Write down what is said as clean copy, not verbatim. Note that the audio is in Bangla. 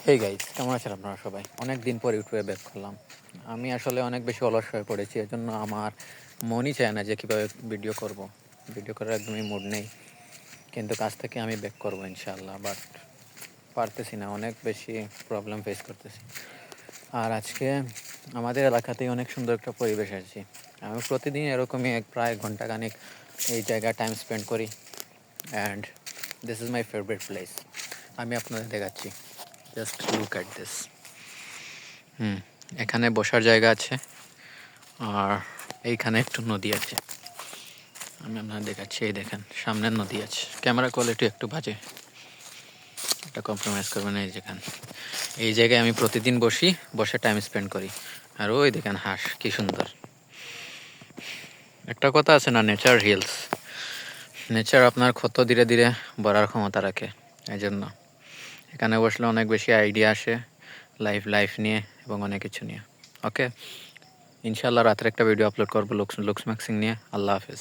হেই গাইস, কেমন আছেন আপনারা সবাই? অনেক দিন পর ইউটিউবে ব্যাক করলাম। আমি আসলে অনেক বেশি অলস হয়ে পড়েছি, এজন্য আমার মনই চায় না যে কীভাবে ভিডিও করব। ভিডিও করার একদমই মুড নেই, কিন্তু কাজ থেকে আমি ব্যাক করবো ইনশাআল্লাহ। বাট পারতেছি না, অনেক বেশি প্রবলেম ফেস করতেছি। আর আজকে আমাদের এলাকাতেই অনেক সুন্দর একটা পরিবেশ আছে। আমি প্রতিদিন এরকমই প্রায় ঘন্টাখানেক এই জায়গায় টাইম স্পেন্ড করি, and this is my favourite place. আমি আপনাদের দেখাচ্ছি, জাস্ট লুক অ্যাট দিস। এখানে বসার জায়গা আছে, আর এইখানে একটু নদী আছে। আমি আপনাদের দেখাচ্ছি, এই দেখেন সামনে নদী আছে। ক্যামেরা কোয়ালিটি একটু বাজে, এটা কম্প্রোমাইজ করবেন। এই জায়গায় আমি প্রতিদিন বসে টাইম স্পেন্ড করি। আর ওই দেখেন হাঁস, কি সুন্দর। একটা কথা আছে না, নেচার হিলস। নেচার আপনার ক্ষত ধীরে ধীরে বলার ক্ষমতা রাখে। এই জন্য এখানে বসলে অনেক বেশি আইডিয়া আসে লাইফ নিয়ে এবং অনেক কিছু নিয়ে। ওকে, ইনশাআল্লাহ রাতের একটা ভিডিও আপলোড করবো লুকস ম্যাক্সিং নিয়ে। আল্লাহ হাফেজ।